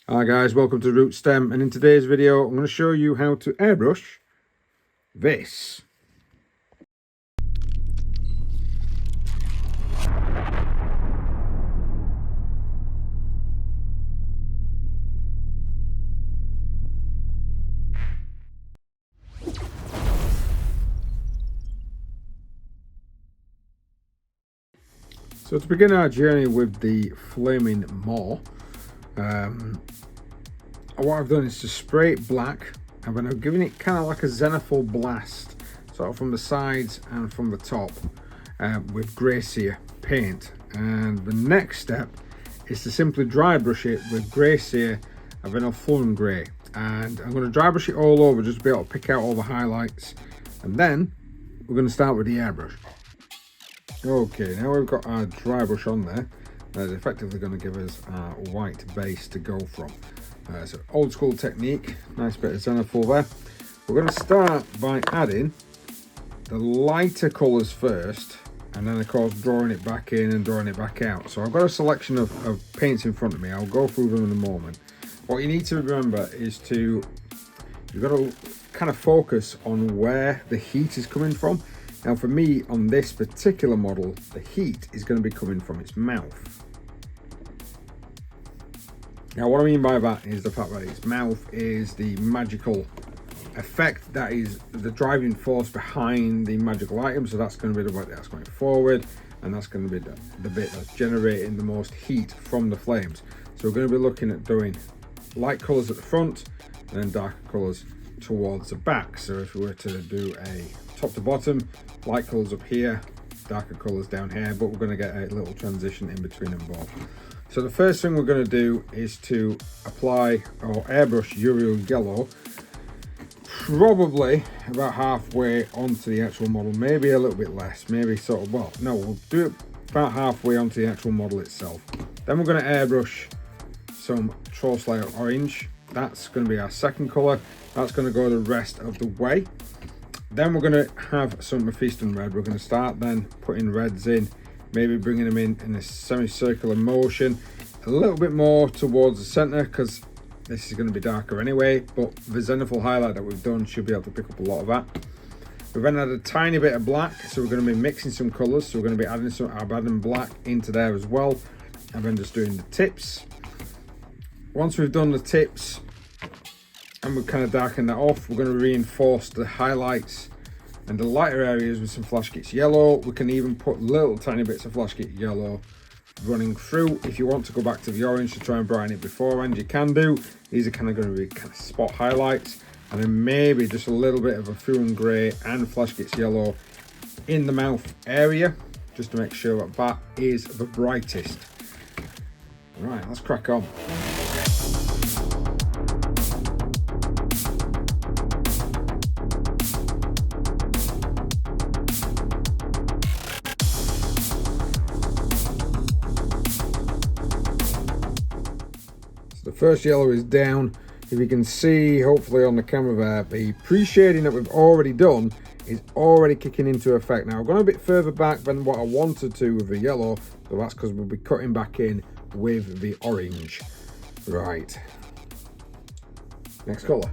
Hi guys, welcome to Root Stem, and in today's video I'm going to show you how to airbrush this. So to begin our journey with the flaming maw, what I've done is to spray it black, and then I've given it kind of like a zenithal blast, sort of from the sides and from the top, with grey sear paint. And the next step is to simply dry brush it with grey sear and then a full grey. And I'm going to dry brush it all over just to be able to pick out all the highlights, and then we're going to start with the airbrush. Okay, now we've got our dry brush on there. That's effectively going to give us our white base to go from. So old school technique, nice bit of zenithal there. We're going to start by adding the lighter colours first, and then of course drawing it back in and drawing it back out. So I've got a selection of paints in front of me. I'll go through them in a moment. What you need to remember is you've got to kind of focus on where the heat is coming from. Now for me, on this particular model, the heat is going to be coming from its mouth. Now what I mean by that is the fact that its mouth is the magical effect, that is the driving force behind the magical item. So that's going to be the bit that's going forward, and that's going to be the bit that's generating the most heat from the flames. So we're going to be looking at doing light colours at the front and then darker colours towards the back. So if we were to do a top to bottom, light colours up here, darker colours down here, but we're going to get a little transition in between them both. So the first thing we're going to do is to apply or airbrush Uriel yellow, probably about halfway onto the actual model, maybe a little bit less, maybe sort of, well, no, we'll do it about halfway onto the actual model itself. Then we're going to airbrush some Troll Layer orange. That's going to be our second colour. That's going to go the rest of the way. Then we're going to have some Mephiston red. We're going to start then putting reds in, maybe bringing them in a semicircular motion, a little bit more towards the centre because this is going to be darker anyway, but the zenithal highlight that we've done should be able to pick up a lot of that. We've then added a tiny bit of black, so we're going to be mixing some colours. So we're going to be adding black into there as well, and then just doing the tips. Once we've done the tips and we've kind of darkened that off, we're going to reinforce the highlights and the lighter areas with some Flash Kits yellow. We can even put little tiny bits of Flash Kit yellow running through. If you want to go back to the orange to try and brighten it beforehand, you can do. These are kind of going to be kind of spot highlights, and then maybe just a little bit of a full grey and Flash Kits yellow in the mouth area, just to make sure that that is the brightest. Right, let's crack on. The first yellow is down. If you can see, hopefully on the camera there, the pre-shading that we've already done is already kicking into effect. Now I've gone a bit further back than what I wanted to with the yellow, so that's because we'll be cutting back in with the orange. Right, next colour.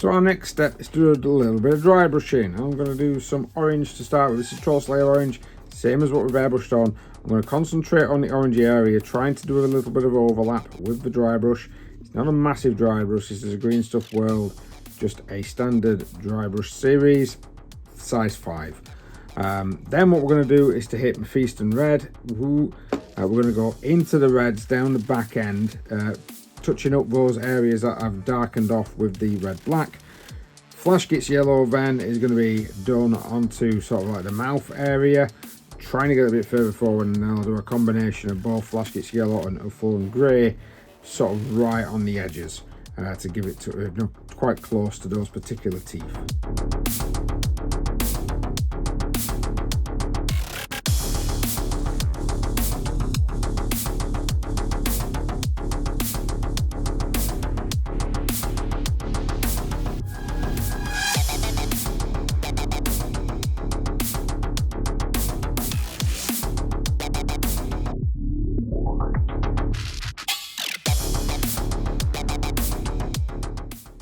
So our next step is to do a little bit of dry brushing. I'm going to do some orange to start with. This is Troll Slayer orange, same as what we've airbrushed on. I'm going to concentrate on the orangey area, trying to do a little bit of overlap with the dry brush. It's not a massive dry brush, this is a Green Stuff World, just a standard dry brush series, size 5. Then what we're going to do is to hit Mephiston and Red. We're going to go into the reds down the back end, touching up those areas that I've darkened off with the red black. Flash Gits Yellow then is going to be done onto sort of like the mouth area, trying to get a bit further forward, and then I'll do a combination of both Flash Gits Yellow and Fulham Grey sort of right on the edges to give it to quite close to those particular teeth.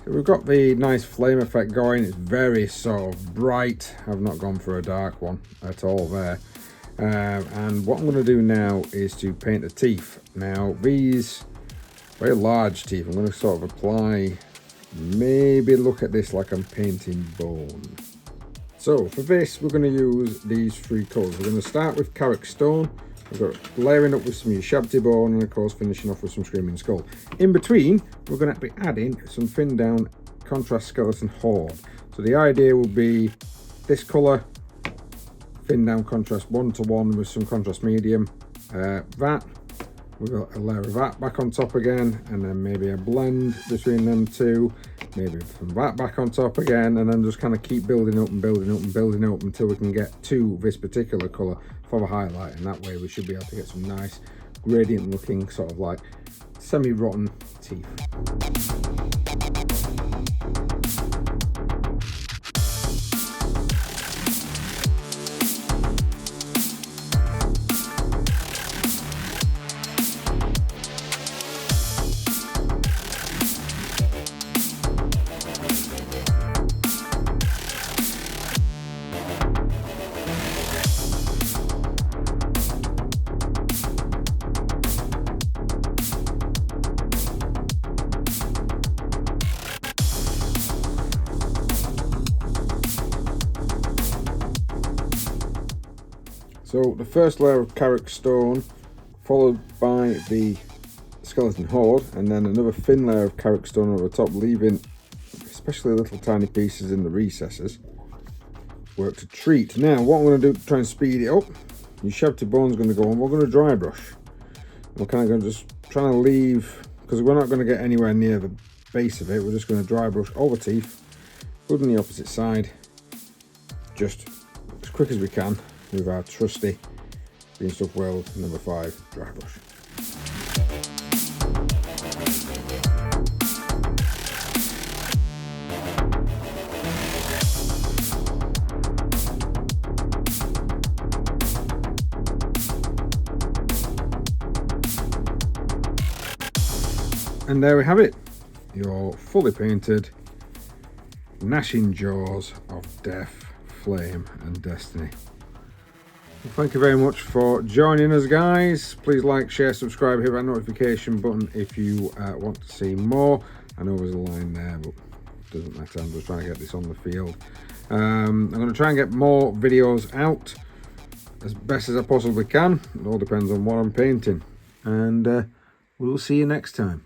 We've got the nice flame effect going. It's very sort of bright. I've not gone for a dark one at all there. And what I'm going to do now is to paint the teeth. Now these very large teeth, I'm going to sort of apply, maybe look at this like I'm painting bone. So for this we're going to use these 3 colours. We're going to start with Carrick Stone. We've got layering up with some Shabty Bone, and of course finishing off with some Screaming Skull. In between, we're going to be adding some Thin Down Contrast Skeleton Horde. So the idea will be this colour, Thin Down Contrast 1:1 with some Contrast Medium. That, we've got a layer of that back on top again, and then maybe a blend between them two. Maybe some that back on top again, and then just kind of keep building up and building up and building up until we can get to this particular colour for the highlight, and that way we should be able to get some nice gradient looking sort of like semi-rotten teeth. So the first layer of Carrick Stone, followed by the Skeleton Horde, and then another thin layer of Carrick Stone over the top, leaving especially little tiny pieces in the recesses. Work to treat. Now what I'm going to do to try and speed it up, your Shabty Bone's going to go on, we're going to dry brush. We're kind of going to just trying to leave, because we're not going to get anywhere near the base of it, we're just going to dry brush all the teeth, good on the opposite side, just as quick as we can, with our trusty Green Stuff World number 5 dry brush. And there we have it, your fully painted Gnashing Jaws of Death, Flame and Destiny. Well, thank you very much for joining us, guys. Please like, share, subscribe, hit that notification button if you want to see more. I know there's a line there, but it doesn't matter. I'm just trying to get this on the field. I'm going to try and get more videos out as best as I possibly can. It all depends on what I'm painting. And we'll see you next time.